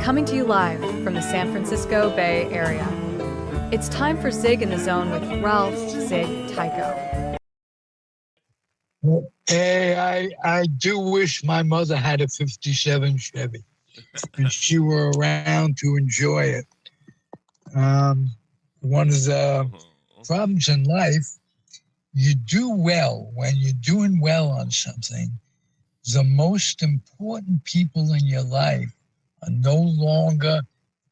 Coming to you live from the San Francisco Bay Area. It's time for Zig in the Zone with Ralph Zig Tycho. Hey, I do wish my mother had a 57 Chevy and she were around to enjoy it. One of the problems in life, you do well when you're doing well on something. The most important people in your life are no longer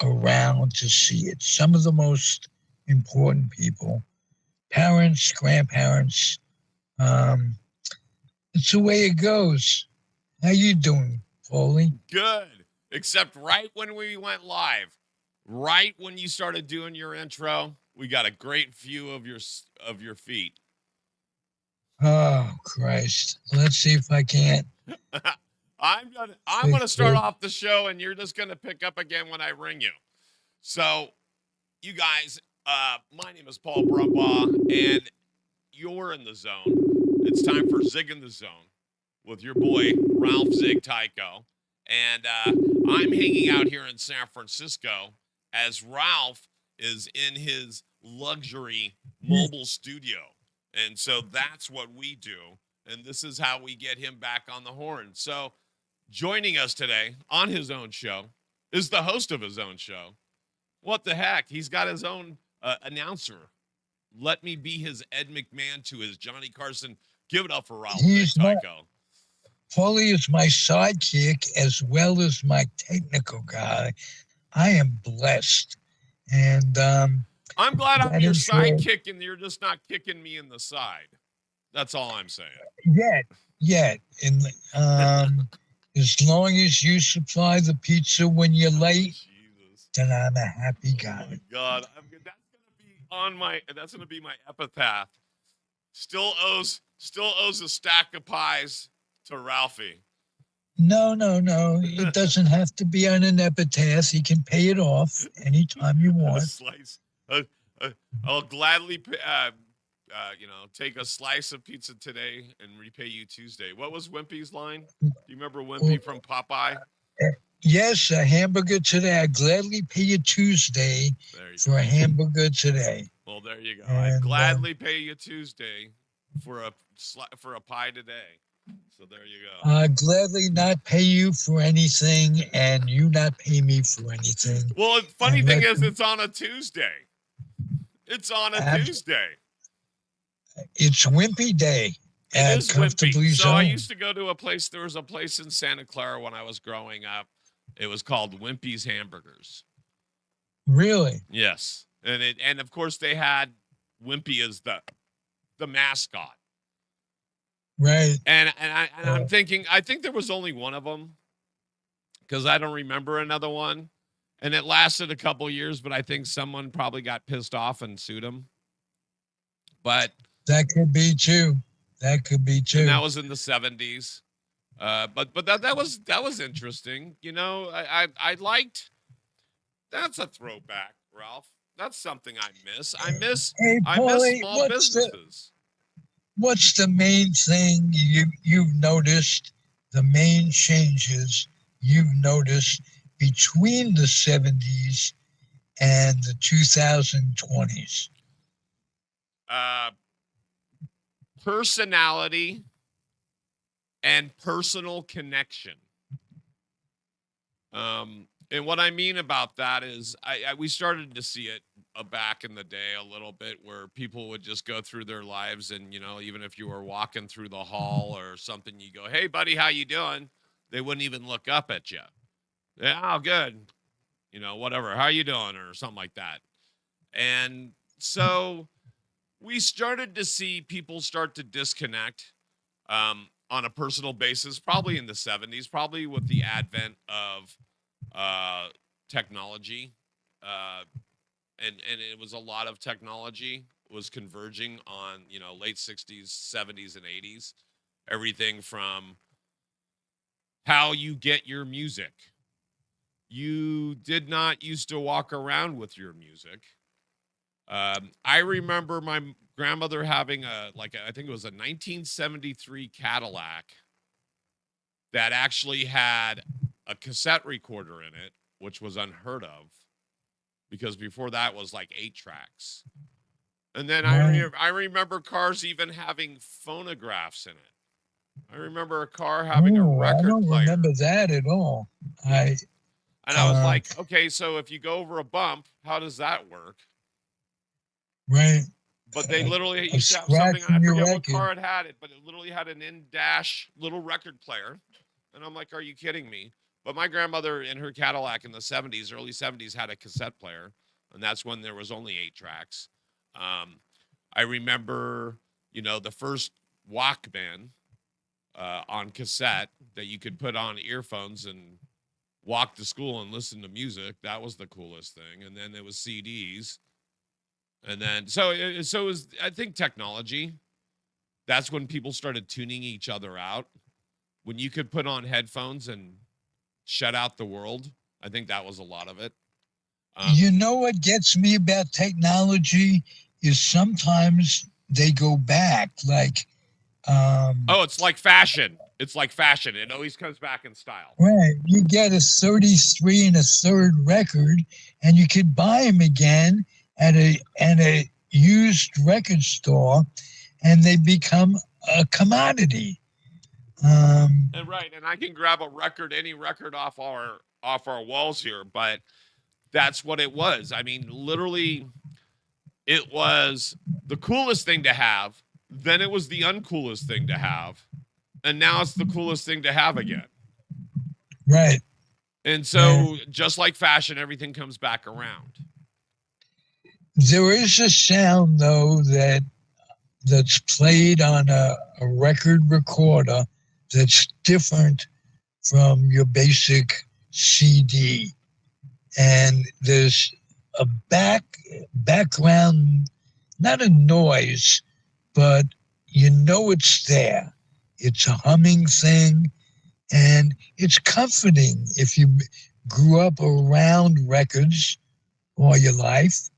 around to see it. Some of the most important people, parents, grandparents, it's the way it goes. How you doing, Pauly? Good, except right when we went live, right when you started doing your intro, we got a great view of your feet. Oh, Christ. Let's see if I can't. I'm gonna start off the show, and you're just gonna pick up again when I ring you. So, you guys, my name is Paul Brumbaugh, and you're in the zone. It's time for Zig in the Zone with your boy Ralph Zig Tycho, and I'm hanging out here in San Francisco as Ralph is in his luxury mobile studio, and so that's what we do, and this is how we get him back on the horn. So, joining us today on his own show is the host of his own show. What the heck? He's got his own announcer. Let me be his Ed McMahon to his Johnny Carson. Give it up for Ralph Tycho. Pauly is my sidekick as well as my technical guy. I am blessed. And I'm glad I'm your sidekick and you're just not kicking me in the side. That's all I'm saying. Yet. And as long as you supply the pizza when you're late, then I'm a happy guy. Oh my God. That's gonna be my epitaph. Still owes a stack of pies to Ralphie. No. It doesn't have to be on an epitaph. You can pay it off anytime you want. A slice. I'll gladly take a slice of pizza today and repay you Tuesday. What was Wimpy's line? Do you remember Wimpy from Popeye? Yes, a hamburger today. I gladly pay you Tuesday for a hamburger today. Well, there you go. I'd gladly pay you Tuesday for a pie today. So there you go. I'd gladly not pay you for anything, and you not pay me for anything. Well, the funny thing is, it's on a Tuesday. It's on a Tuesday. It's Wimpy Day. It is Wimpy. So I used to go to a place. There was a place in Santa Clara when I was growing up. It was called Wimpy's Hamburgers. Really? Yes. And of course they had Wimpy as the mascot. Right. And I'm thinking, I think there was only one of them because I don't remember another one. And it lasted a couple years, but I think someone probably got pissed off and sued him. But that could be too. And that was in the 70s. But that was interesting. You know, I liked. That's a throwback, Ralph. That's something I miss. I miss small businesses. What's the main thing you've noticed? The main changes you've noticed between the 70s and the 2020s? Personality and personal connection. And what I mean about that is we started to see it back in the day a little bit where people would just go through their lives and, you know, even if you were walking through the hall or something, you go, "Hey buddy, how you doing?" They wouldn't even look up at you. "Yeah, oh, good." You know, whatever. "How you doing?" or something like that. And so we started to see people start to disconnect on a personal basis, probably in the 70s, probably with the advent of technology. And it was a lot of technology was converging on, you know, late 60s, 70s, and 80s. Everything from how you get your music. You did not used to walk around with your music. I remember my grandmother having I think it was a 1973 Cadillac that actually had a cassette recorder in it which was unheard of because before that was like 8 tracks. And then I remember cars even having phonographs in it. I remember a car having a record I don't player. remember that at all. And I was like, okay, so if you go over a bump, how does that work? Right. But they literally used to have something, I forget what car it had, but it literally had an in-dash little record player. And I'm like, are you kidding me? But my grandmother in her Cadillac in the 70s, early 70s, had a cassette player. And that's when there was only 8 tracks. I remember, the first Walkman on cassette that you could put on earphones and walk to school and listen to music. That was the coolest thing. And then there was CDs. And then, so it was, I think, technology. That's when people started tuning each other out. When you could put on headphones and shut out the world, I think that was a lot of it. You know what gets me about technology is sometimes they go back, like... it's like fashion. It's like fashion. It always comes back in style. Right. You get a 33 1/3 record, and you could buy them again at a used record store, and they become a commodity. And I can grab any record off our walls here, but that's what it was. I mean, literally, it was the coolest thing to have. Then it was the uncoolest thing to have. And now it's the coolest thing to have again. Right. And so just like fashion, everything comes back around. There is a sound, though, that's played on a record recorder that's different from your basic CD. And there's a background, not a noise, but it's there. It's a humming thing, and it's comforting if you grew up around records all your life.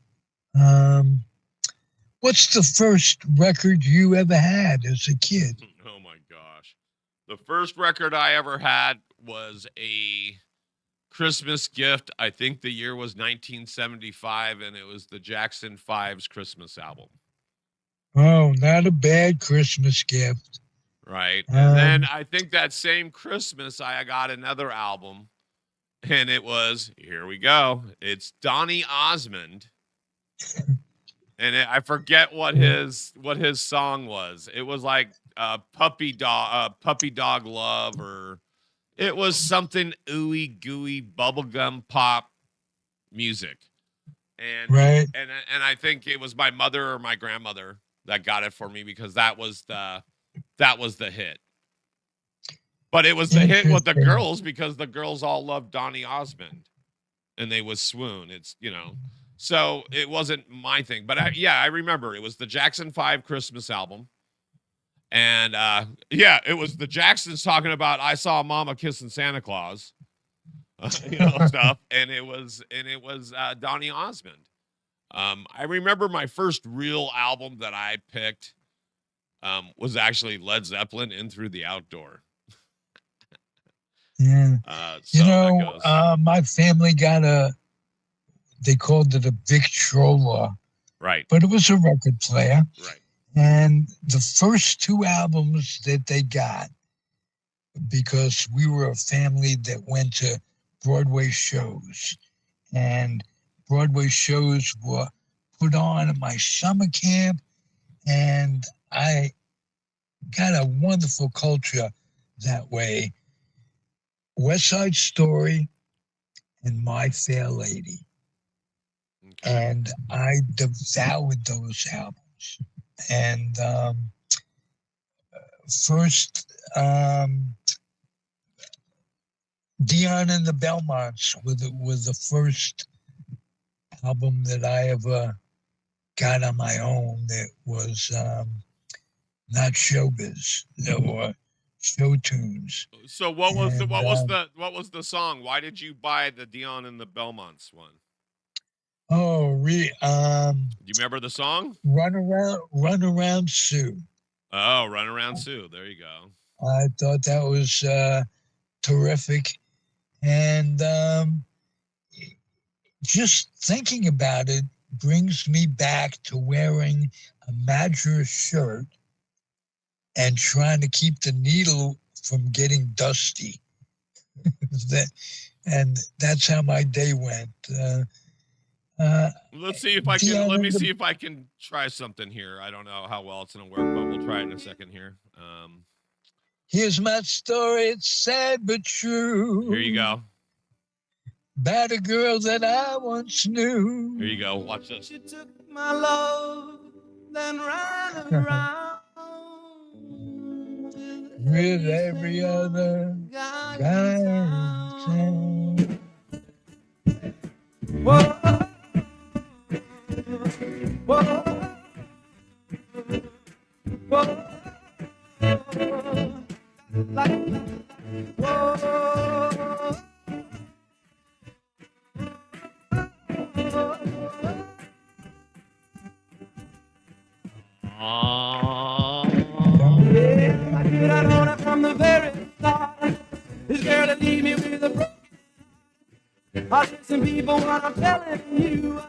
What's the first record you ever had as a kid? Oh my gosh. The first record I ever had was a Christmas gift. I think the year was 1975, and it was the Jackson 5's Christmas album. Oh, not a bad Christmas gift. Right. And then I think that same Christmas, I got another album, and it was, here we go, it's Donny Osmond. And I forget what his song was. It was like puppy dog love, or it was something ooey gooey bubblegum pop music. And and I think it was my mother or my grandmother that got it for me, because that was the hit. But it was the hit with the girls, because the girls all loved Donny Osmond and they would swoon. It's, so it wasn't my thing, but I remember it was the Jackson 5 Christmas album. And it was the Jacksons talking about I saw Mama kissing Santa Claus, stuff. And it was Donny Osmond. I remember my first real album that I picked was actually Led Zeppelin, In Through the Outdoor. Yeah. My family got they called it a Victrola. Right. But it was a record player. Right. And the first 2 albums that they got, because we were a family that went to Broadway shows, and Broadway shows were put on in my summer camp, and I got a wonderful culture that way. West Side Story and My Fair Lady. Okay. And I devoured those albums. And first, Dion and the Belmonts was the first album that I ever got on my own that was not showbiz. There were show tunes. So what was the song? Why did you buy the Dion and the Belmonts one? Oh, do you remember the song? Run Around Sue. Oh, Run Around Sue. There you go. I thought that was terrific. And just thinking about it brings me back to wearing a Madras shirt and trying to keep the needle from getting dusty. And that's how my day went. Let's see if I can. Let me see if I can try something here. I don't know how well it's gonna work, but we'll try it in a second here. Here's my story. It's sad but true. Here you go. About a girl that I once knew. Here you go. Watch this. She took my love, then ran around with every other guy in town. Whoa, whoa, whoa, like, whoa. I could have known it from the very start. This girl that leave me with a broken. I listen, people, what I'm telling you.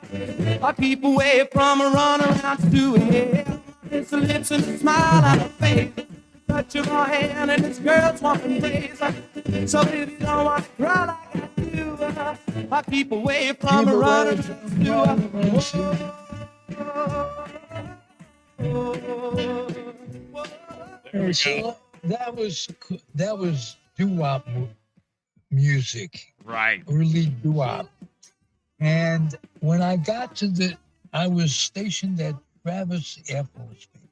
I keep away from a run around to do it. It's the lips and the smile on her face. Touch of my hand and this girl's wanting days. So if you don't want to cry like I do, I keep away from a run around to do There we So go. that was doo-wop music, Right. early doo-wop. And when I got to I was stationed at Travis Air Force Base,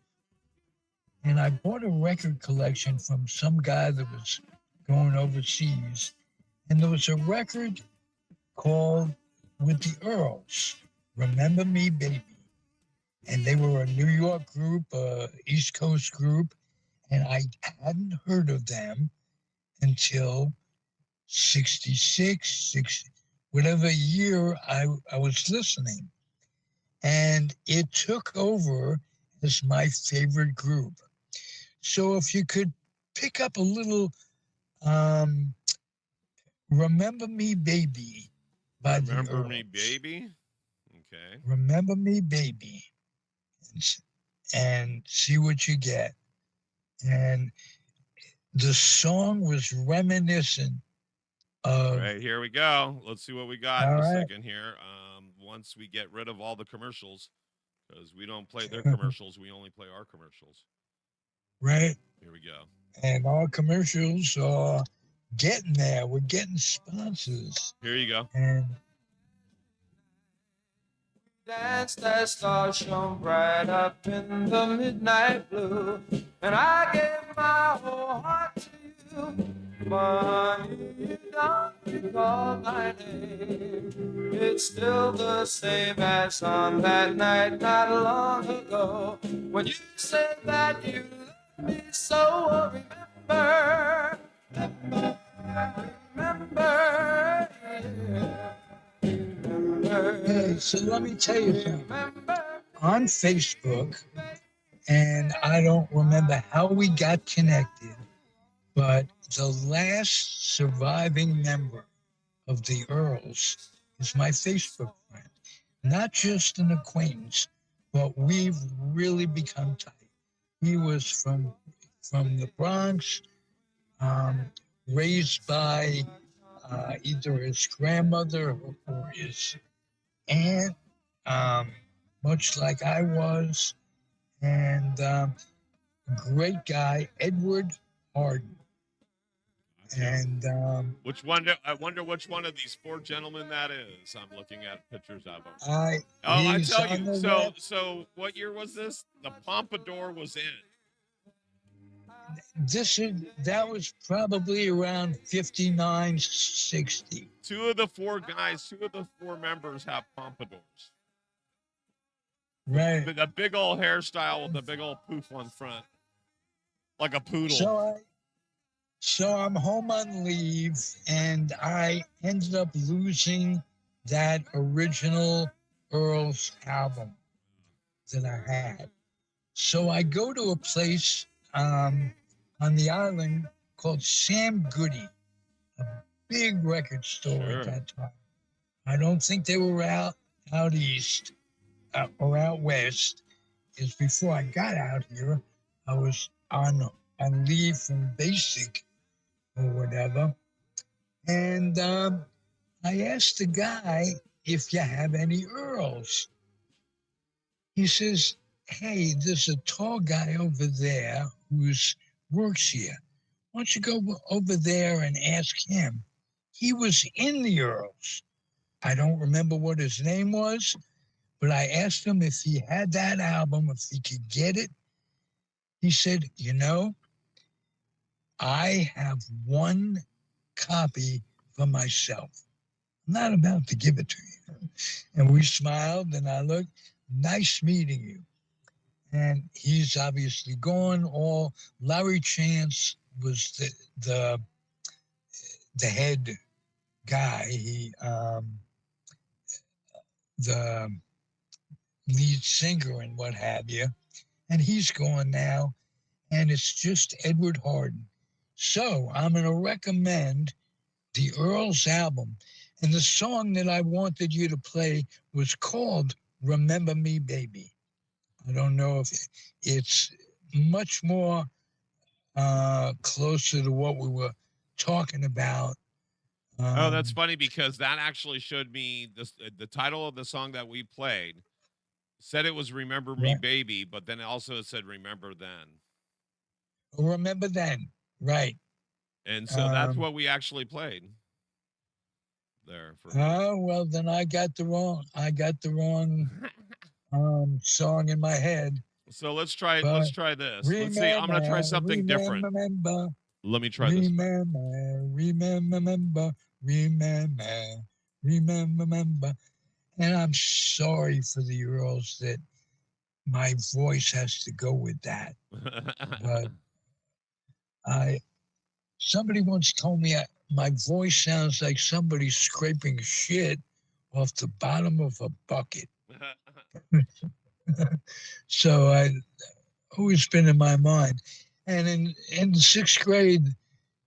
and I bought a record collection from some guy that was going overseas, and there was a record called With the Earls, Remember Me Baby. And they were a New York group, East Coast group, and I hadn't heard of them until 66, whatever year I was listening. And it took over as my favorite group. So if you could pick up a little Remember Me Baby by the Earls. Remember Me Baby? Okay. Remember Me Baby. And see what you get. And the song was reminiscent of. Right, here we go. Let's see what we got in a second here. Once we get rid of all the commercials, because we don't play their commercials, we only play our commercials. Right. Here we go. And our commercials are getting there. We're getting sponsors. Here you go. And dance, that star shone bright up in the midnight blue, and I gave my whole heart to you. But you don't call my name. It's still the same as on that night not long ago, when you said that you loved me so. Remember, hey, so let me tell you something. On Facebook, and I don't remember how we got connected, but the last surviving member of the Earls is my Facebook friend. Not just an acquaintance, but we've really become tight. He was from the Bronx, raised by either his grandmother or his aunt, much like I was, and great guy, Edward Harden. And which one? I wonder which one of these four gentlemen that is. I'm looking at pictures of them. I tell you. So what year was this? The Pompadour was in. That was probably around 59, 60. Two of the four members have pompadours. Right. The big old hairstyle with the big old poof on front, like a poodle. So I'm home on leave, and I ended up losing that original Earls album that I had. So I go to a place on the island called Sam Goody, a big record store at that time. I don't think they were out east or out west. Is before I got out here, I was on leave from basic or whatever, and I asked the guy if you have any Earls. He says, "Hey, there's a tall guy over there who's works here. Why don't you go over there and ask him?" He was in the Earls. I don't remember what his name was, but I asked him if he had that album, if he could get it. He said, I have one copy for myself. I'm not about to give it to you. And we smiled, and I looked, nice meeting you. And he's obviously gone. Larry Chance was the head guy. He the lead singer and what have you, and he's gone now, and it's just Edward Harden. So I'm going to recommend the Earls album, and the song that I wanted you to play was called Remember Me, Baby. I don't know if it's much more closer to what we were talking about. Oh, that's funny because that actually showed me the title of the song that we played said it was Remember Me, Baby, but then also it said Remember Then. Remember Then, right. And so that's what we actually played there. Well, then I got the wrong song in my head. So let's try this. Let's see. I'm going to try something different. Let me try this. Remember. And I'm sorry for the Earls that my voice has to go with that. But somebody once told me my voice sounds like somebody scraping shit off the bottom of a bucket. So I always been in my mind. And in the 6th grade,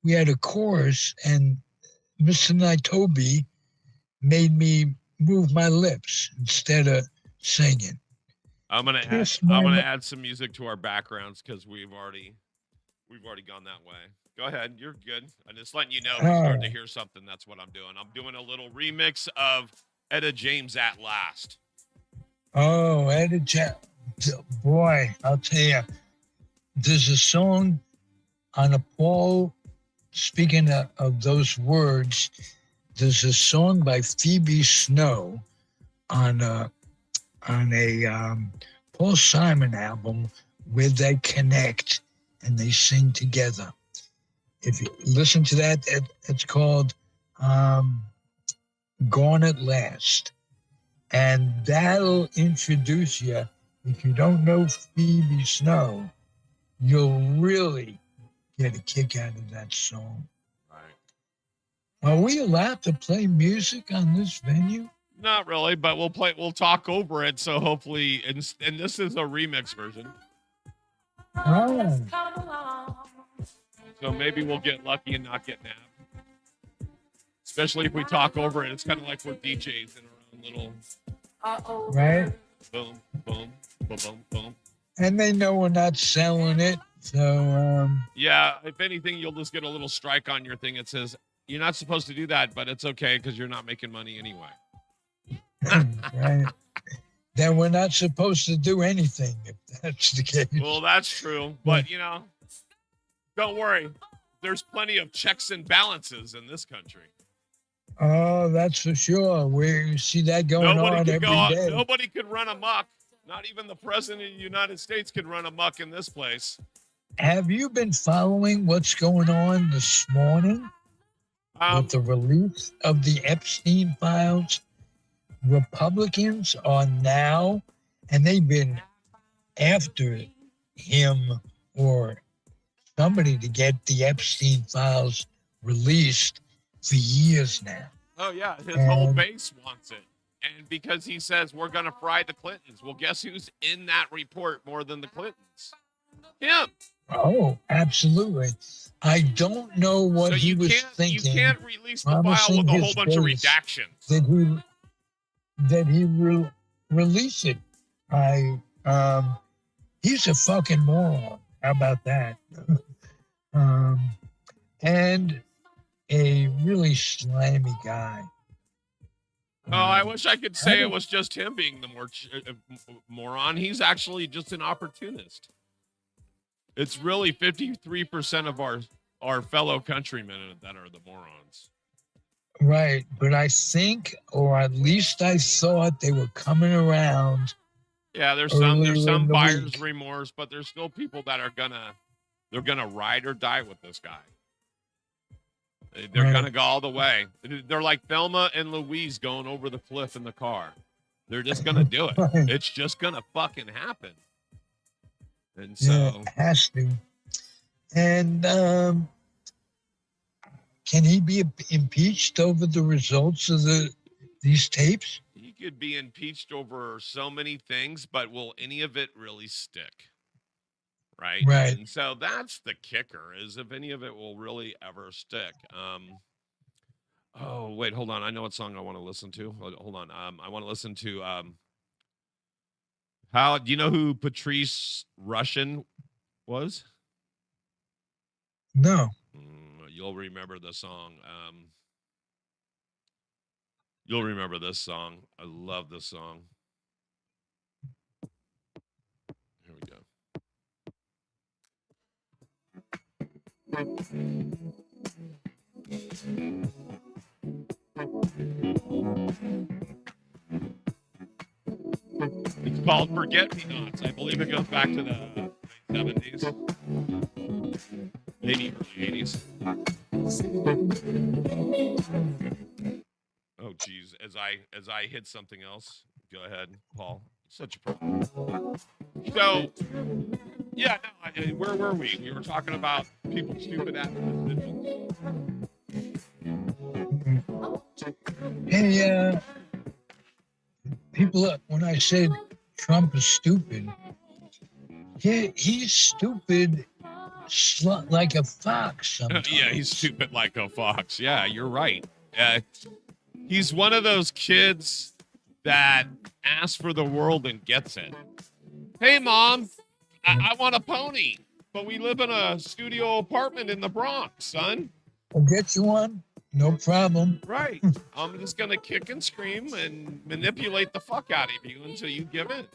we had a chorus, and Mr. Naitobi made me move my lips instead of singing. I'm gonna add some music to our backgrounds because we've already gone that way. Go ahead, you're good. I'm just letting you know if you're starting to hear something. That's what I'm doing. I'm doing a little remix of Etta James At Last. Oh, Etta James, boy, I'll tell you. There's a song on a Paul. Speaking of those words, there's a song by Phoebe Snow on a Paul Simon album where they connect and they sing together. If you listen to that, it's called Gone at Last. And that'll introduce you. If you don't know Phoebe Snow, you'll really get a kick out of that song. Right. Are we allowed to play music on this venue? Not really, but we'll talk over it. So hopefully, and this is a remix version. Oh. So maybe we'll get lucky and not get nabbed. Especially if we talk over it. It's kind of like we're DJs in our own little. Right. Boom, boom, boom, boom, boom. And they know we're not selling it. So, yeah, if anything, you'll just get a little strike on your thing. It says, you're not supposed to do that, but it's okay because you're not making money anyway. Right. Then we're not supposed to do anything if that's the case. Well, that's true. But, don't worry. There's plenty of checks and balances in this country. Oh, that's for sure. We see that going on every day. Nobody could run amok. Not even the president of the United States could run amok in this place. Have you been following what's going on this morning with the release of the Epstein files? Republicans are now, and they've been after him or somebody to get the Epstein files released for years now. Oh, yeah. His whole base wants it. And because he says we're going to fry the Clintons. Well, guess who's in that report more than the Clintons? Him. Oh, absolutely. I don't know what he was thinking. You can't release the file with a whole bunch of redactions. That that he release it. He's a fucking moron. How about that? um, and a really slimy guy. Oh, I wish I could say it was just him being the moron. He's actually just an opportunist. It's really 53% of our fellow countrymen that are the morons. Right, but I think, or at least I thought, they were coming around. Yeah, there's some buyer's remorse, but there's still people that are they're gonna ride or die with this guy. They're gonna go all the way. They're like Thelma and Louise going over the cliff in the car. They're just gonna do it. It's just gonna fucking happen. And so it has to. And can he be impeached over the results of these tapes? He could be impeached over so many things, but will any of it really stick? Right. And so that's the kicker, is if any of it will really ever stick. Oh, wait, hold on. I know what song I want to listen to. Hold on. I want to listen to do you know who Patrice Rushen was? No. You'll remember the song. You'll remember this song. I love this song. Here we go. It's called Forget Me Nots. I believe it goes back to the 70s, maybe early 80s. Oh, geez. As I hit something else, go ahead, Paul. Such a problem. So, yeah, no, where were we? We were talking about people's stupid ass decisions. Hey, people, when I said Trump is stupid, he's stupid like a fox sometimes. Yeah, he's stupid like a fox. Yeah, you're right. He's one of those kids that asks for the world and gets it. Hey, Mom, I want a pony, but we live in a studio apartment in the Bronx, son. I'll get you one. No problem. Right. I'm just going to kick and scream and manipulate the fuck out of you until you give in.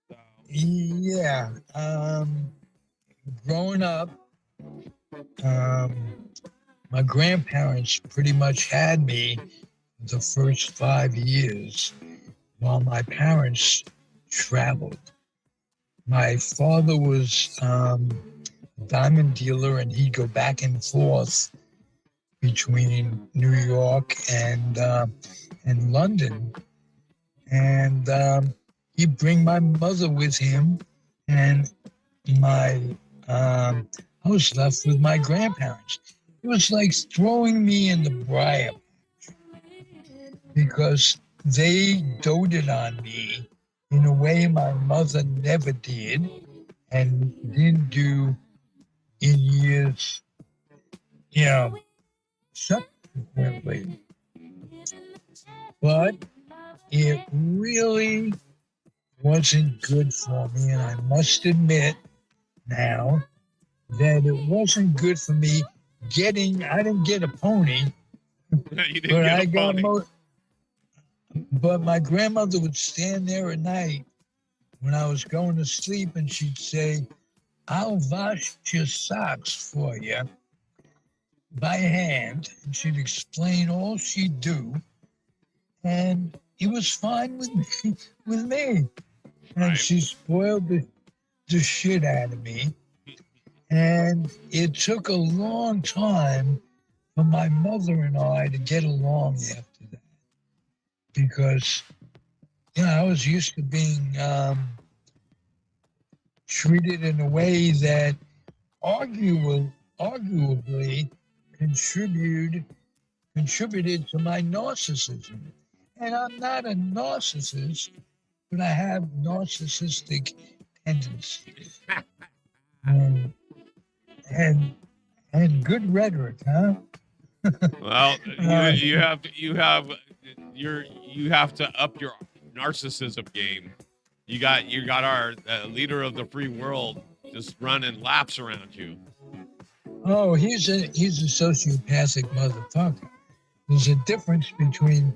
So. Yeah. Growing up, my grandparents pretty much had me the first 5 years while my parents traveled. My father was a diamond dealer, and he'd go back and forth between New York and London. And he'd bring my mother with him, and I was left with my grandparents. It was like throwing me in the briar because they doted on me in a way my mother never did and didn't do in years, subsequently. But it really wasn't good for me, and I must admit now that it wasn't good for me I didn't get a pony. You didn't get a pony. But my grandmother would stand there at night when I was going to sleep, and she'd say, "I'll wash your socks for you by hand." And she'd explain all she'd do. And it was fine with me. And she spoiled the shit out of me. And it took a long time for my mother and I to get along after that. Because, I was used to being treated in a way that arguably contributed to my narcissism. And I'm not a narcissist, but I have narcissistic tendencies. And good rhetoric, huh? Well, you have you have to up your narcissism game. You got our leader of the free world just running laps around you. Oh, he's a sociopathic motherfucker. There's a difference between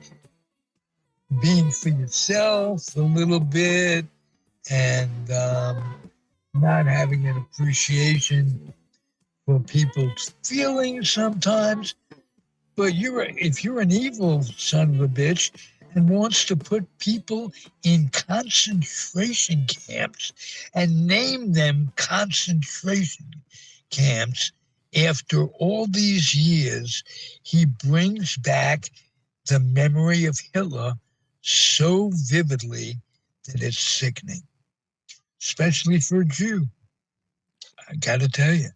being for yourself a little bit and not having an appreciation for people's feelings sometimes. But if you're an evil son of a bitch and wants to put people in concentration camps and name them concentration camps, after all these years, he brings back the memory of Hitler so vividly that it's sickening, especially for a Jew. I got to tell you.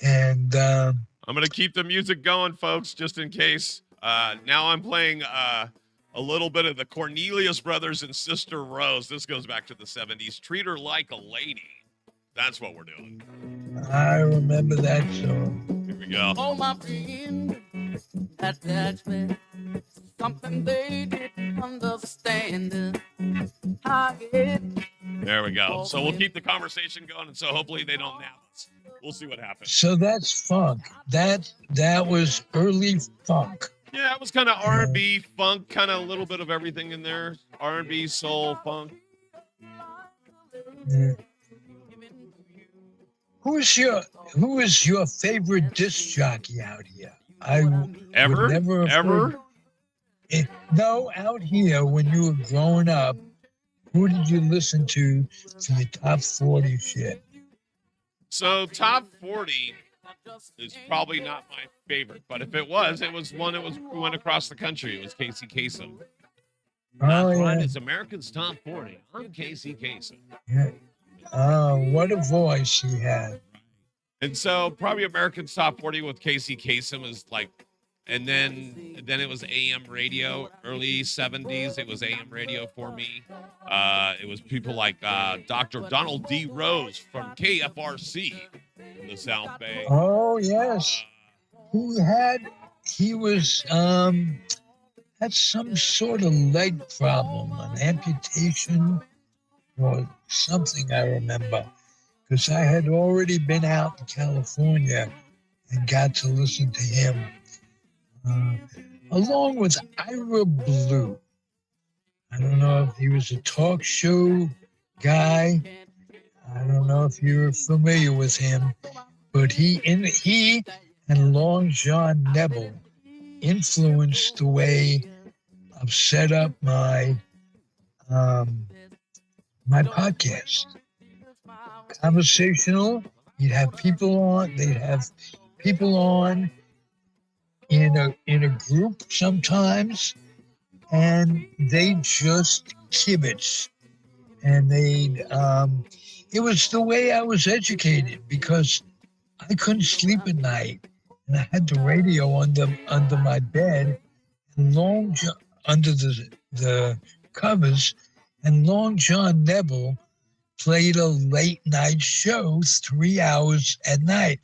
And I'm going to keep the music going, folks, just in case. Now I'm playing a little bit of the Cornelius Brothers and Sister Rose. This goes back to the 70s. Treat Her Like a Lady. That's what we're doing. I remember that song. Here we go. Oh, my friend, that's me. Something they didn't understand. There we go. So we'll keep the conversation going, and so hopefully they don't nab us. We'll see what happens. So that's funk. That was early funk. Yeah, it was kind of R&B, funk, kind of a little bit of everything in there. R&B, soul, funk. Yeah. Who is your favorite disc jockey out here? Ever? No, out here when you were growing up, who did you listen to for your top 40 shit? So top 40 is probably not my favorite, but if it was one that went across the country. It was Casey Kasem. Oh, yeah. Right, it's America's Top 40. I'm Casey Kasem. Yeah. What a voice he had. And so probably American's Top 40 with Casey Kasem is like, and then it was AM radio, early 70s. It was AM radio for me. It was people like Dr. Donald D. Rose from KFRC in the South Bay. Oh, yes. He had some sort of leg problem, an amputation or something, I remember. Because I had already been out in California and got to listen to him. Along with Ira Blue. I don't know if he was a talk show guy. I don't know if you're familiar with him, but he and Long John Nebel influenced the way I've set up my my podcast. Conversational. You'd have people on. They'd have people on in a group sometimes, and they just kibitz. And it was the way I was educated because I couldn't sleep at night, and I had the radio under my bed, and under the covers, and Long John Nebel played a late night show 3 hours at night,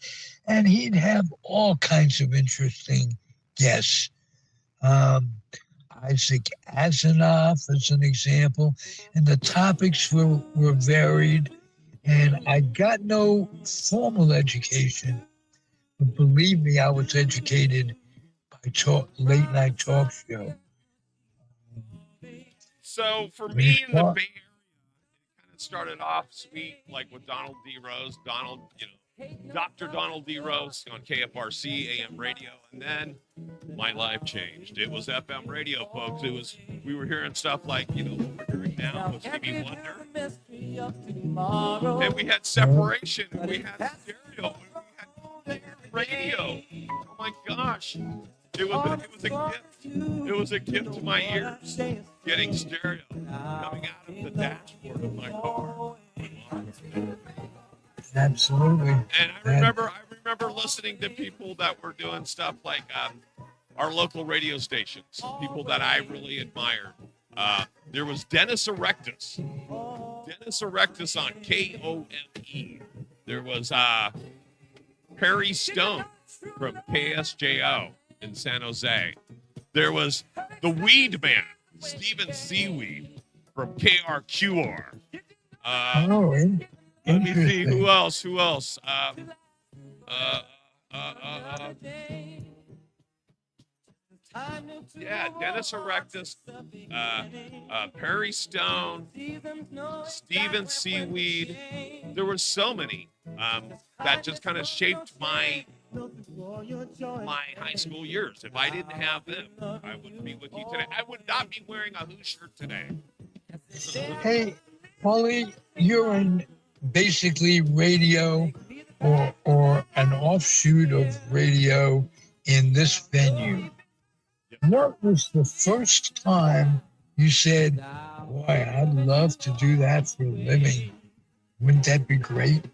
and he'd have all kinds of interesting guests. Isaac Asimov as an example, and the topics were varied, and I got no formal education, but believe me, I was educated by late night talk show. So for me in the Bay Area, it kind of started off sweet, like with Donald D. Rose, Dr. Donald D. Rose on KFRC AM radio, and then my life changed. It was FM radio, folks. We were hearing stuff like, what we're hearing now with Stevie Wonder. And we had separation, and we had stereo, and we had radio. Oh my gosh. It was a gift. It was a gift to my ears, getting stereo coming out of the dashboard of my car. Absolutely. And I remember listening to people that were doing stuff like our local radio stations, people that I really admired. There was Dennis Erectus on KOME. There was Perry Stone from KSJO in San Jose. There was the Weed Man, Steven Seaweed from KRQR. Let me see who else. Yeah, Dennis Erectus, Perry Stone, Steven Seaweed. There were so many that just kind of shaped my high school years. If I didn't have them, I wouldn't be with you today. I would not be wearing a Who shirt today. Hey, Pauly, you're in basically radio or an offshoot of radio in this venue. What was the first time you said, boy, I'd love to do that for a living? Wouldn't that be great?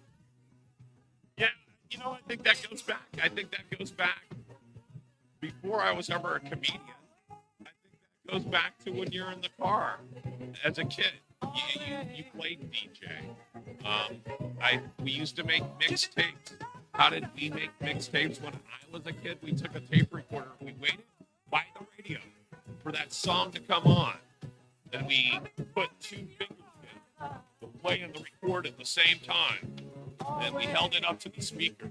Yeah, I think that goes back before I was ever a comedian. I think that goes back to when you're in the car as a kid. You played DJ. We used to make mixtapes. How did we make mixtapes when I was a kid? We took a tape recorder. We waited by the radio for that song to come on. Then we put two fingers in to play and the record at the same time. Then we held it up to the speaker.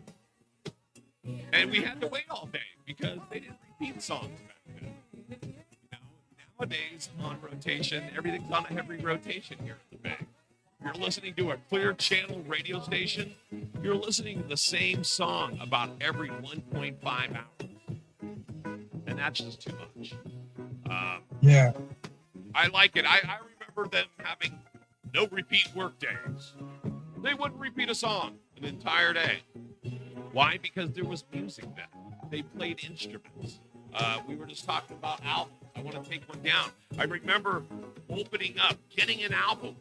And we had to wait all day because they didn't repeat songs back then. Nowadays on rotation, everything's on a heavy rotation here at the Bay. If you're listening to a clear channel radio station, you're listening to the same song about every 1.5 hours. And that's just too much. Yeah. I like it. I remember them having no repeat work days. They wouldn't repeat a song an entire day. Why? Because there was music then. They played instruments. We were just talking about albums. I want to take one down. I remember getting an album,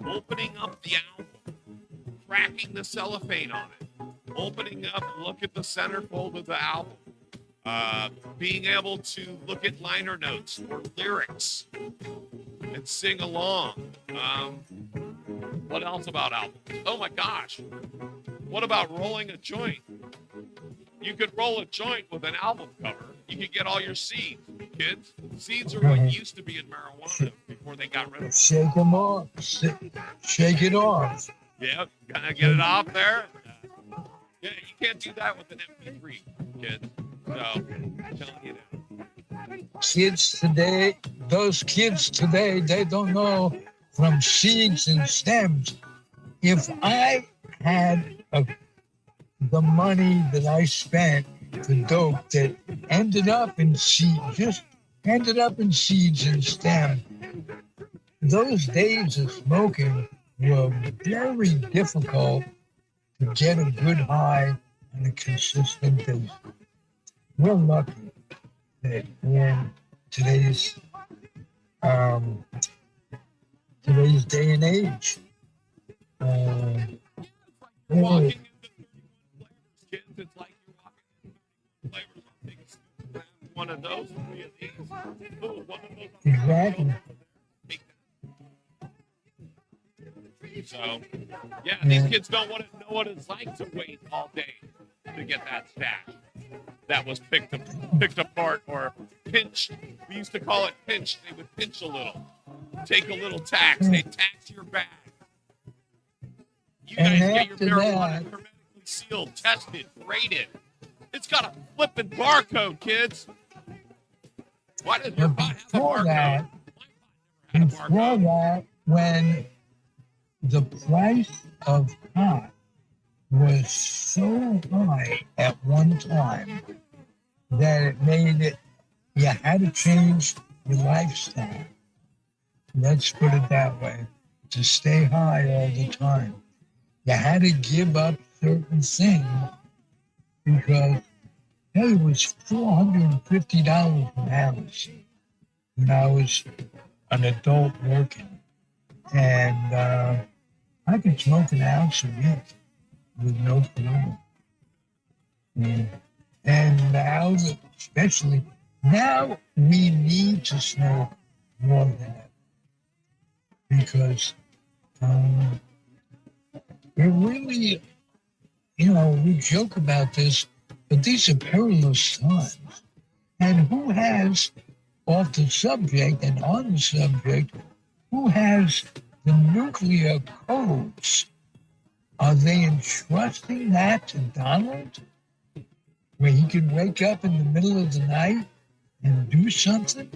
opening up the album, cracking the cellophane on it, opening up, look at the centerfold of the album, being able to look at liner notes or lyrics and sing along. What else about albums? Oh my gosh. What about rolling a joint? You could roll a joint with an album cover. You could get all your seeds, kids. Seeds are what used to be in marijuana before they got rid of it. Shake them off. Shake it off. Yeah, gotta get it off there. Yeah, you can't do that with an MP3, kids. So, I'm telling you now. Those kids today, they don't know from seeds and stems. If I had the money that I spent for dope that ended up in seeds and stems, those days of smoking were very difficult to get a good high on a consistent basis. We're lucky that in today's day and age, Walking into 31 flavors, kids, it's like you're walking into flavors. I'm taking one of those, 3 of these. Ooh, one of those. Exactly. So, yeah, these kids don't want to know what it's like to wait all day to get that stash that was picked apart or pinched. We used to call it pinched. They would pinch a little, take a little tax. They tax your bag. You guys get your marijuana hermetically sealed, tested, graded. It's got a flipping barcode, kids. Why does your pot have a barcode? Before that, when the price of pot was so high at one time that it made it, you had to change your lifestyle. Let's put it that way, to stay high all the time. You had to give up certain things because, hey, it was $450 an ounce when I was an adult working. And I could smoke an ounce a week with no problem. And now, especially, now we need to smoke more than that. Because it really, we joke about this, but these are perilous times. And who has, off the subject and on the subject, who has the nuclear codes? Are they entrusting that to Donald, where he can wake up in the middle of the night and do something?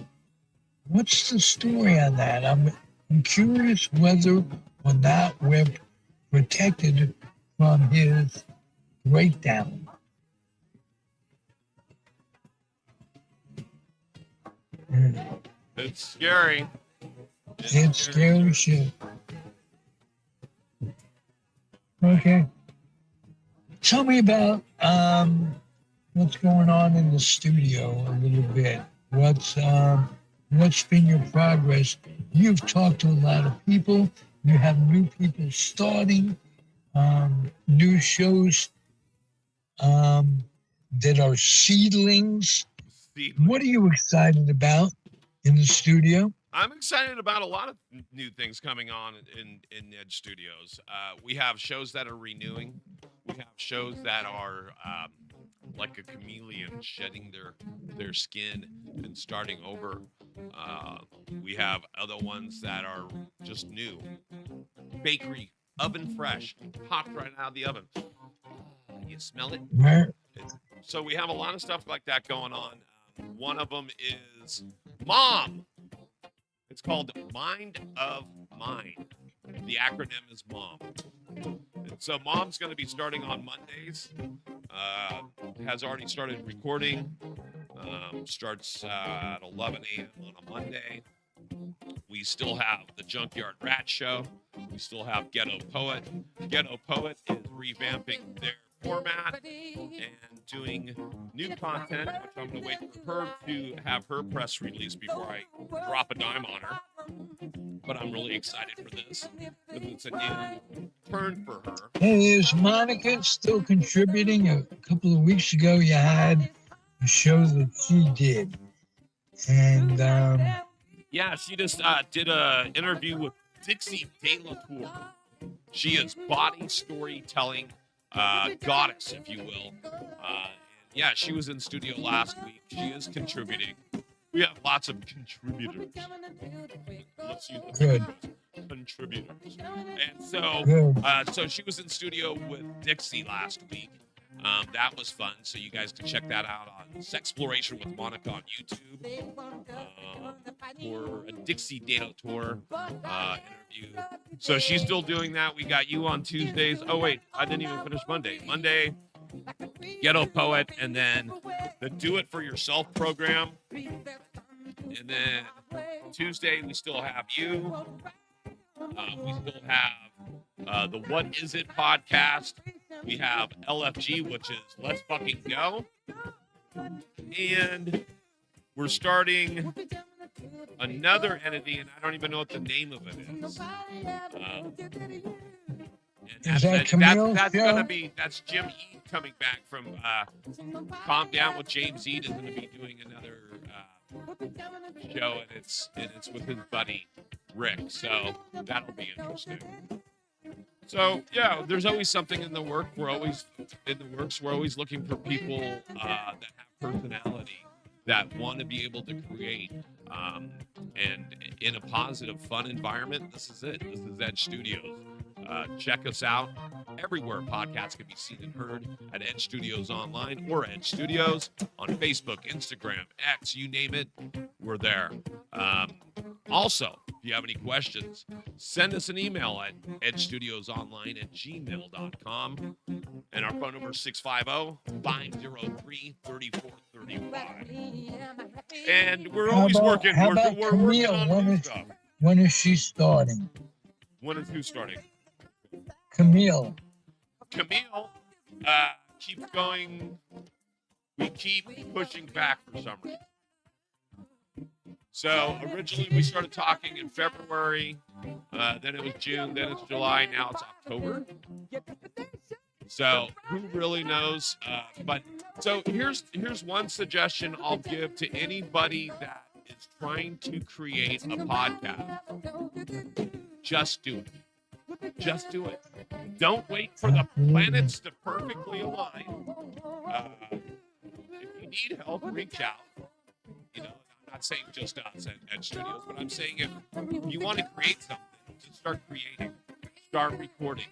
What's the story on that? I'm curious whether or not we're protected from his breakdown. It's scary. It's scary shit. Okay. Tell me about what's going on in the studio a little bit. What's been your progress? You've talked to a lot of people. You have new people starting, new shows that are seedlings. What are you excited about in the studio? I'm excited about a lot of new things coming on in Edge Studios. We have shows that are renewing. We have shows that are like a chameleon shedding their skin and starting over. We have other ones that are just new. Bakery, oven fresh, popped right out of the oven. You smell it? So we have a lot of stuff like that going on. One of them is Mom. It's called Mind of Mind. The acronym is MOM. And so Mom's going to be starting on Mondays. Has already started recording. Starts at 11 a.m. on a Monday. We still have the Junkyard Rat Show. We still have Ghetto Poet. Ghetto Poet is revamping their format and doing new content, which I'm going to wait for her to have her press release before I drop a dime on her. But I'm really excited for this because it's a new turn for her. Hey, is Monica still contributing? A couple of weeks ago, you had a show that she did. And yeah, she just did an interview with Dixie De La Tour. She is body storytelling goddess, if you will. Yeah, she was in studio last week. She is contributing. We have lots of contributors. Let's use good. Contributors. And so, so she was in studio with Dixie last week. That was fun. So you guys can check that out on Sexploration with Monica on YouTube. For a Dixie De La Tour interview. So she's still doing that. We got you on Tuesdays. Oh, wait, I didn't even finish Monday. Monday, Ghetto Poet, and then the Do It For Yourself program. And then Tuesday, we still have you. We still have the What Is It podcast. We have LFG, which is Let's Fucking Go. And we're starting another entity, and I don't even know what the name of it is. That's Jim Ead coming back from Calm Down with James Ead is going to be doing another show, and it's with his buddy Rick. So that'll be interesting. So yeah, there's always something in the work. We're always in the works. We're always looking for people that have personality, that want to be able to create, and in a positive, fun environment. This is it. This is Edge Studios. Check us out everywhere podcasts can be seen and heard at Edge Studios Online or Edge Studios on Facebook, Instagram, X, you name it, we're there. Also, if you have any questions, send us an email at edgestudiosonline@gmail.com. And our phone number is 650-503-3435. And we're always working. We're working on new stuff. When is she starting? When is who starting? Camille keeps going. We keep pushing back for some reason. So originally we started talking in February, then it was June, then it's July, now it's October. So who really knows? But so here's one suggestion I'll give to anybody that is trying to create a podcast. Just do it. Just do it. Don't wait for the planets to perfectly align. If you need help, reach out. not saying just us at studios, but I'm saying if you want to create something, just start creating, start recording,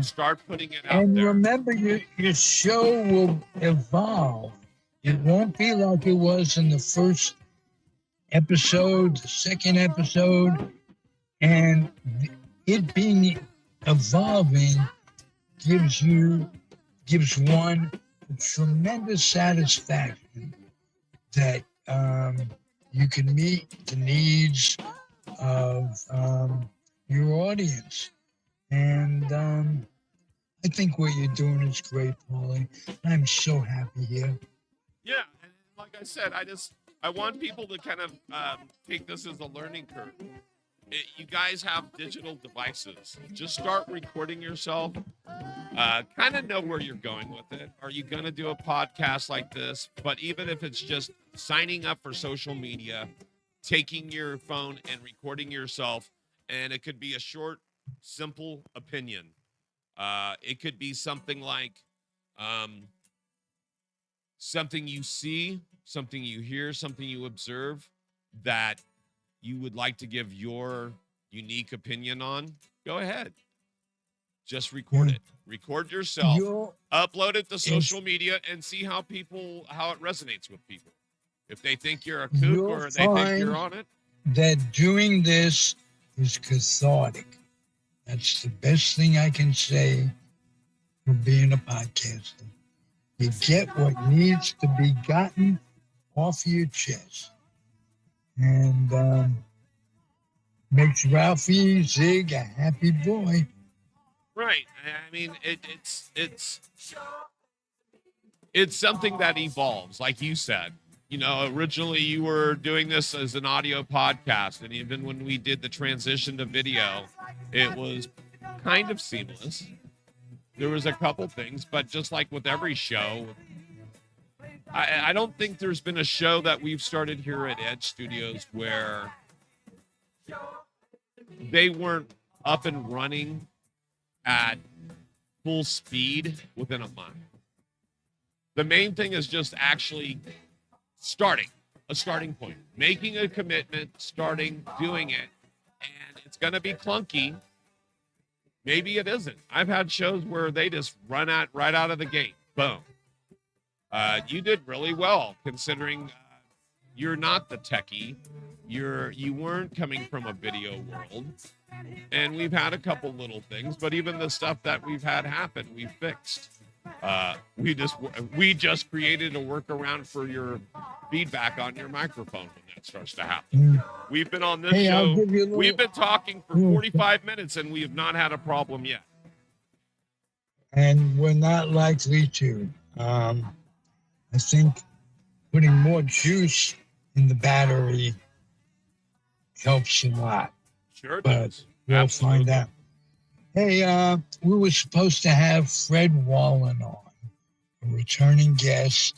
start putting it out And there. remember, your show will evolve. It won't be like it was in the first episode, the second episode, and it being evolving gives one a tremendous satisfaction that you can meet the needs of your audience. And I think what you're doing is great, Pauly. I'm so happy here. Yeah, and like I said, I want people to kind of take this as a learning curve. You guys have digital devices. Just start recording yourself. Kind of know where you're going with it. Are you going to do a podcast like this? But even if it's just signing up for social media, taking your phone and recording yourself, and it could be a short, simple opinion. It could be something like something you see, something you hear, something you observe that you would like to give your unique opinion on. Go ahead. Just record it. Record yourself. Upload it to social media and see how it resonates with people. If they think you're a kook or they think you're on it. That doing this is cathartic. That's the best thing I can say for being a podcaster. You get what needs to be gotten off your chest. And makes Ralphie Zig a happy boy. Right. I mean, it's something that evolves, like you said. You know, originally you were doing this as an audio podcast, and even when we did the transition to video, it was kind of seamless. There was a couple things, but just like with every show, I don't think there's been a show that we've started here at Edge Studios where they weren't up and running at full speed within a month. The main thing is just actually starting, a starting point, making a commitment, starting, doing it. And it's going to be clunky. Maybe it isn't. I've had shows where they just run out right out of the gate. Boom. You did really well considering you're not the techie. You weren't coming from a video world. And we've had a couple little things, but even the stuff that we've had happen, we fixed. We just created a workaround for your feedback on your microphone when that starts to happen. We've been on this show. We've been talking for 45 minutes and we have not had a problem yet. And we're not likely to. I think putting more juice in the battery helps a lot. Sure But does. we'll find out. Hey, we were supposed to have Fred Wallen on, a returning guest,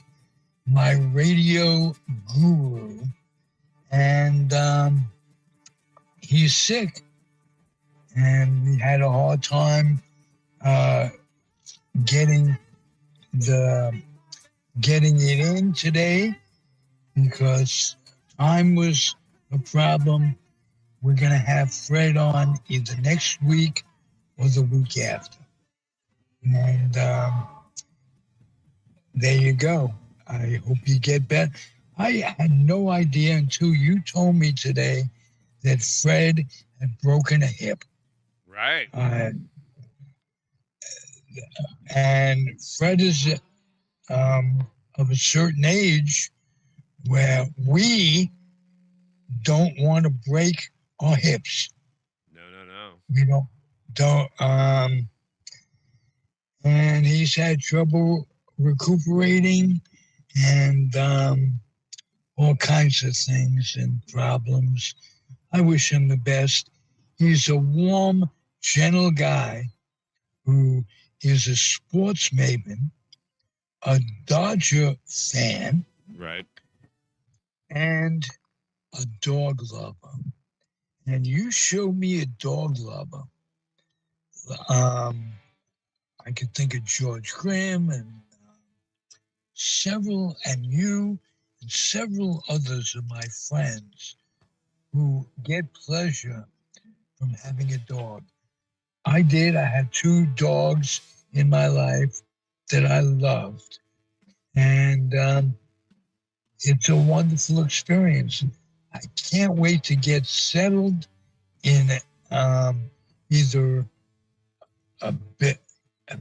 my radio guru, and he's sick, and we had a hard time getting it in today because time was a problem. We're going to have Fred on either next week or the week after. And there you go. I hope you get better. I had no idea until you told me today that Fred had broken a hip. Right. And Fred is of a certain age where we don't want to break our hips. No. We don't. And he's had trouble recuperating and all kinds of things and problems. I wish him the best. He's a warm, gentle guy who is a sports maven, a Dodger fan, right, and a dog lover. And you show me a dog lover. I could think of George Grimm and several, and you and several others of my friends who get pleasure from having a dog. I did. I had 2 dogs in my life that I loved. And it's a wonderful experience. I can't wait to get settled in either a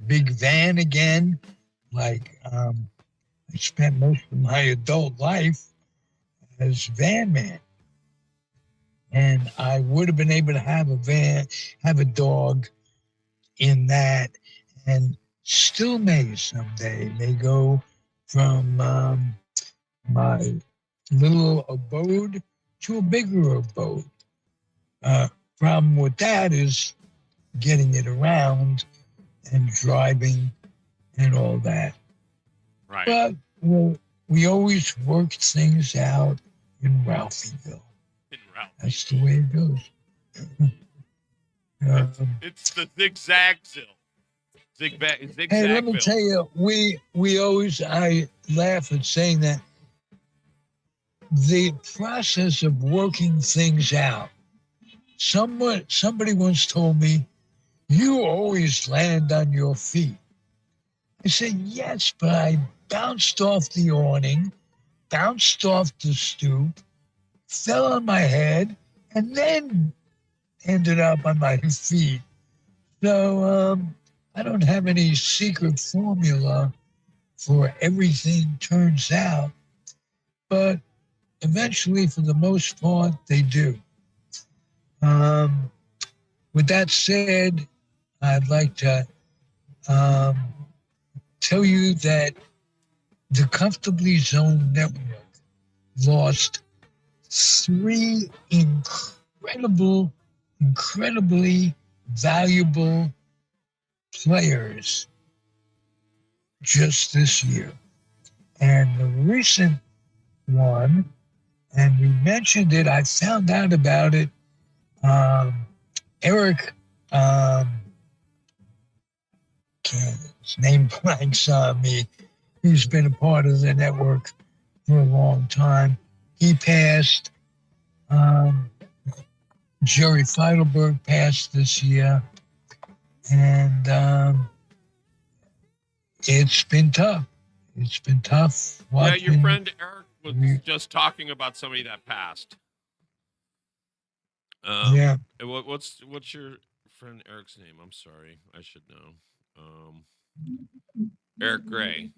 big van again, like I spent most of my adult life as van man, and I would have been able to have a dog in that, and still may someday. May go from my little abode to a bigger abode. Problem with that is getting it around and driving and all that. Right. But we always worked things out in Ralphieville. That's the way it goes. It's the zigzagzille. Zigzagville. Hey, let me tell you, we always, I laugh at saying that the process of working things out. Somebody once told me, you always land on your feet. I said, yes, but I bounced off the awning, bounced off the stoop, fell on my head, and then ended up on my feet. So I don't have any secret formula for everything turns out, but eventually, for the most part, they do. With that said, I'd like to tell you that the Comfortably Zoned Network lost 3 incredibly valuable players just this year. And the recent one, and we mentioned it, I found out about it, Eric, his name blanks on me. He's been a part of the network for a long time. He passed. Jerry Feidelberg passed this year. And it's been tough. It's been tough watching. Yeah, your friend Eric was just talking about somebody that passed. Yeah. What's your friend Eric's name? I'm sorry, I should know. Eric Gray.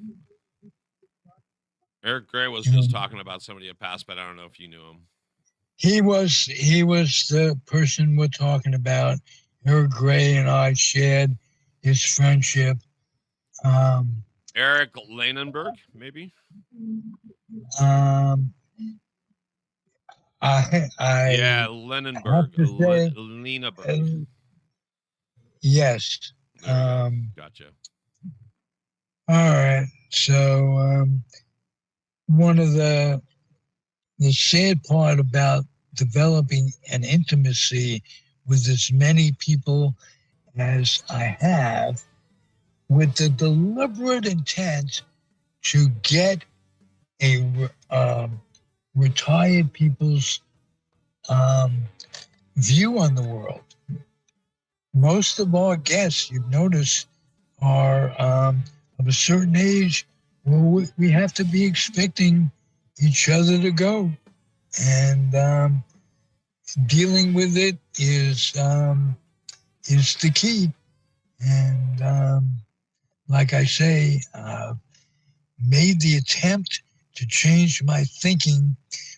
Eric Gray was just talking about somebody that passed, but I don't know if you knew him. He was the person we're talking about. Eric Gray and I shared his friendship. Eric Lanenberg, maybe. Yeah, Lenenberg. Lenaberg. Yes. Gotcha. All right. So one of the sad part about developing an intimacy with as many people as I have, with the deliberate intent to get a retired people's view on the world. Most of our guests, you've noticed, are of a certain age where we have to be expecting each other to go. And dealing with it is the key. And like I say, made the attempt to change my thinking.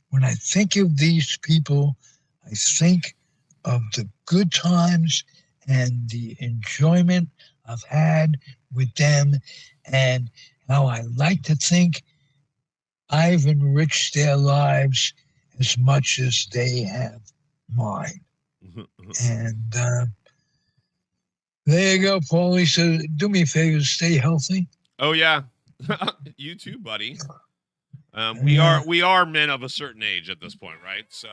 When I think of these people, I think of the good times and the enjoyment I've had with them, and how I like to think I've enriched their lives as much as they have mine. And there you go, Paulie. So do me a favor, stay healthy. Oh yeah, you too, buddy. We are men of a certain age at this point, right? So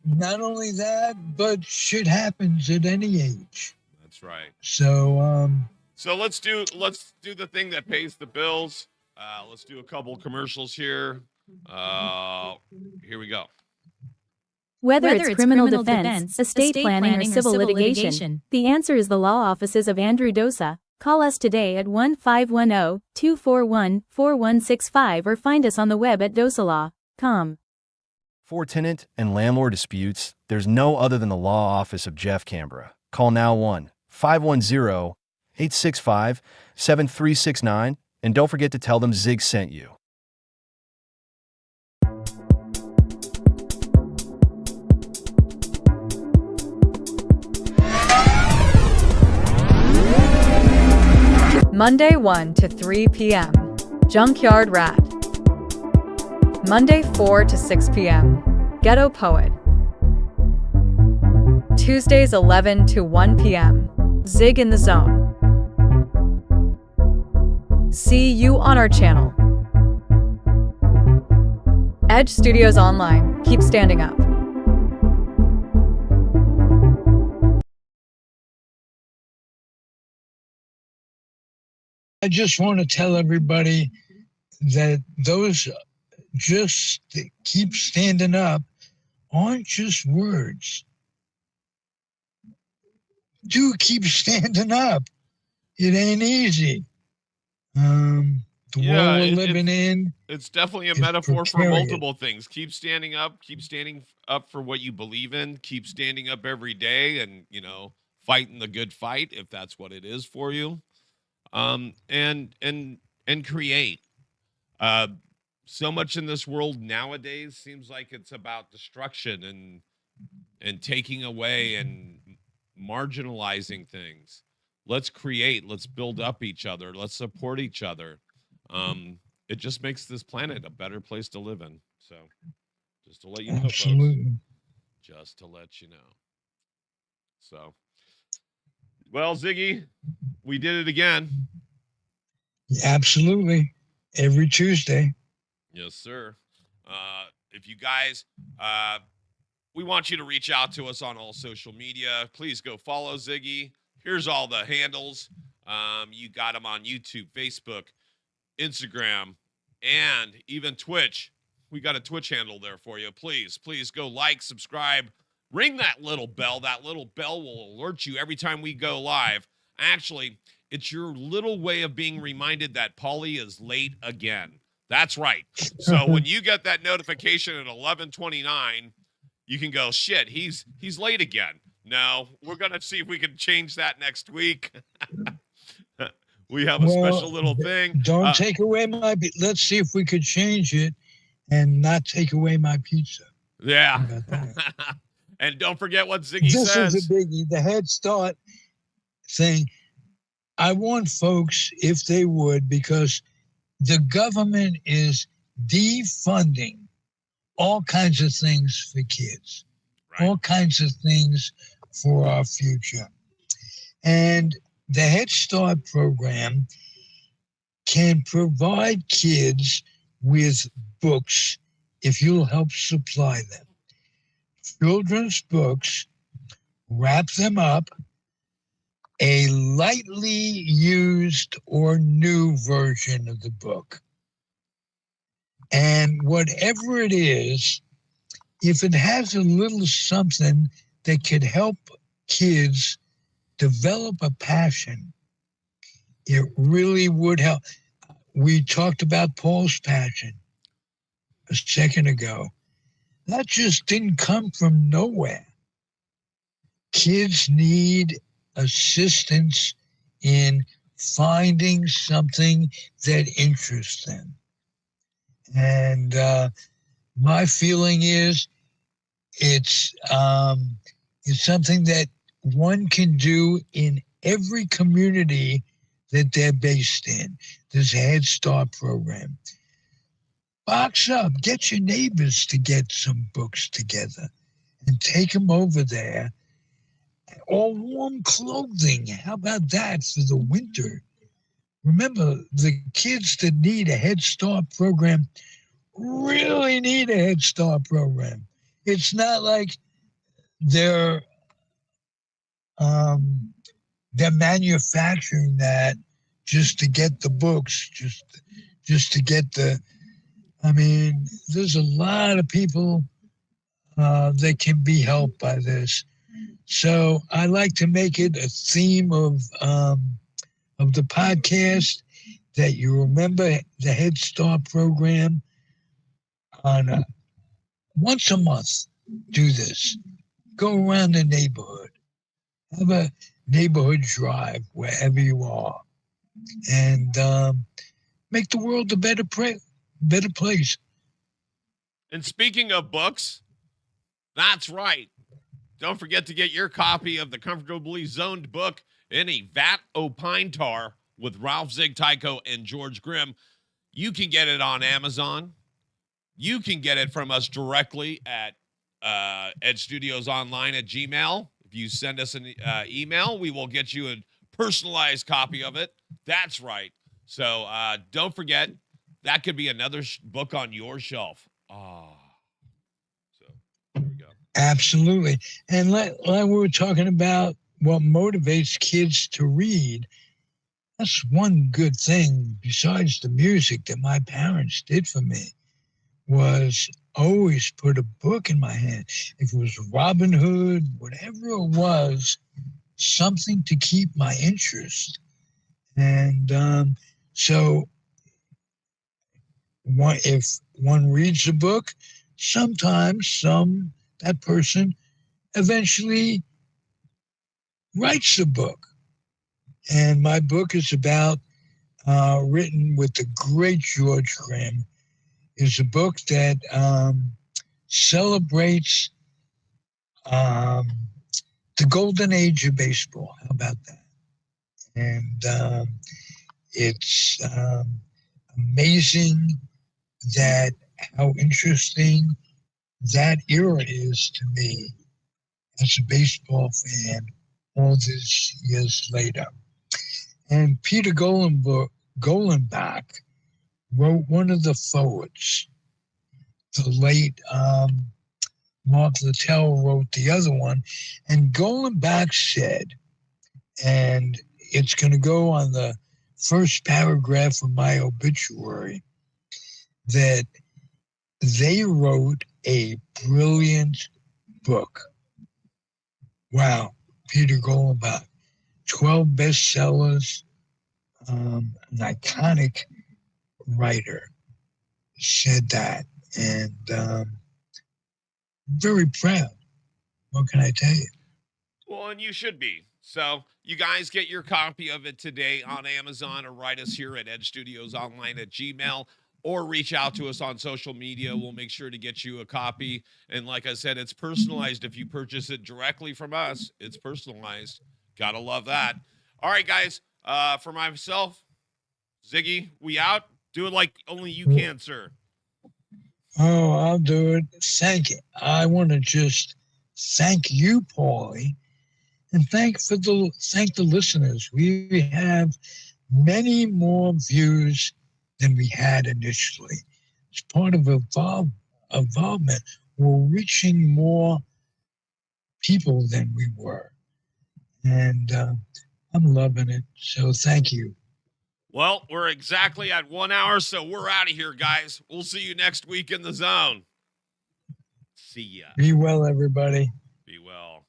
not only that, but shit happens at any age. That's right. So so let's do the thing that pays the bills. Let's do a couple commercials here. Here we go. Whether it's criminal defense, estate planning, or civil litigation, the answer is the law offices of Andrew Dosa. Call us today at 1-510-241-4165 or find us on the web at dosalaw.com. For tenant and landlord disputes, there's no other than the law office of Jeff Canberra. Call now 1-510-865-7369 and don't forget to tell them Zig sent you. Monday 1 to 3 p.m. Junkyard Rat. Monday 4 to 6 p.m. Ghetto Poet. Tuesdays 11 to 1 p.m. Zig in the Zone. See you on our channel. Edge Studios Online. Keep standing up. I just want to tell everybody that those just keep standing up aren't just words. Do keep standing up. It ain't easy. The world we're living in. It's definitely a metaphor for multiple things. Keep standing up. Keep standing up for what you believe in. Keep standing up every day and, fighting the good fight if that's what it is for you. And create. So much in this world nowadays seems like it's about destruction and taking away and marginalizing things. Let's create. Let's build up each other. Let's support each other. It just makes this planet a better place to live in. So, just to let you know, absolutely, folks. Just to let you know. So, well, Ziggy, we did it again. Absolutely. Every Tuesday. Yes, sir. If you guys, we want you to reach out to us on all social media. Please go follow Ziggy. Here's all the handles. You got them on YouTube, Facebook, Instagram, and even Twitch. We got a Twitch handle there for you. Please go like, subscribe, ring that little bell. That little bell will alert you every time we go live. Actually, it's your little way of being reminded that Pauly is late again. That's right. So when you get that notification at 11:29, you can go, shit, he's late again. No, we're going to see if we can change that next week. We have a special little thing. Don't take away let's see if we could change it and not take away my pizza. Yeah. And don't forget what Ziggy says. This is a biggie. The Head Start thing. I want folks, if they would, because the government is defunding all kinds of things for kids, all kinds of things for our future. And the Head Start program can provide kids with books if you'll help supply them. Children's books, wrap them up, a lightly used or new version of the book. And whatever it is, if it has a little something that could help kids develop a passion, it really would help. We talked about Paul's passion a second ago. That just didn't come from nowhere. Kids need assistance in finding something that interests them. And my feeling is it's something that one can do in every community that they're based in. This Head Start program. Box up, get your neighbors to get some books together and take them over there. Or warm clothing. How about that for the winter? Remember, the kids that need a Head Start program really need a Head Start program. It's not like they're manufacturing that just to get the books, just to get there's a lot of people that can be helped by this. So I like to make it a theme of the podcast that you remember the Head Start program on once a month. Do this. Go around the neighborhood. Have a neighborhood drive wherever you are, and make the world a better place. And speaking of books, that's right. Don't forget to get your copy of the Comfortably Zoned book, Any Vat O' Pine Tar, with Ralph Zig Tycho and George Grimm. You can get it on Amazon. You can get it from us directly at edstudiosonline@gmail. If you send us an email, we will get you a personalized copy of it. That's right. So don't forget, that could be another book on your shelf. So there we go. Absolutely. And like we were talking about what motivates kids to read, that's one good thing besides the music that my parents did for me, was always put a book in my hand. If it was Robin Hood, whatever it was, something to keep my interest. And so if one reads a book, sometimes that person eventually writes a book. And my book is written with the great George Grimm, is a book that celebrates the golden age of baseball. How about that? And it's amazing how interesting that era is to me as a baseball fan all these years later. And Peter Golenbach wrote one of the forwards. The late Mark Littell wrote the other one. And Golenbach said, and it's going to go on the first paragraph of my obituary, that they wrote a brilliant book. Wow, Peter Golenbach, 12 bestsellers, an iconic writer said that, and very proud. What can I tell you? Well, and you should be. So you guys get your copy of it today on Amazon, or write us here at edstudiosonline@gmail, or reach out to us on social media. We'll make sure to get you a copy. And like I said, it's personalized. If you purchase it directly from us, it's personalized. Gotta love that. All right, guys. For myself, Ziggy, we out. Do it like only you can, sir. Oh, I'll do it. Thank you. I want to just thank you, Pauly, and thank the listeners. We have many more views than we had initially. It's part of involvement. We're reaching more people than we were, and I'm loving it. So thank you. Well, we're exactly at 1 hour, so we're out of here, guys. We'll see you next week in the zone. See ya. Be well, everybody. Be well.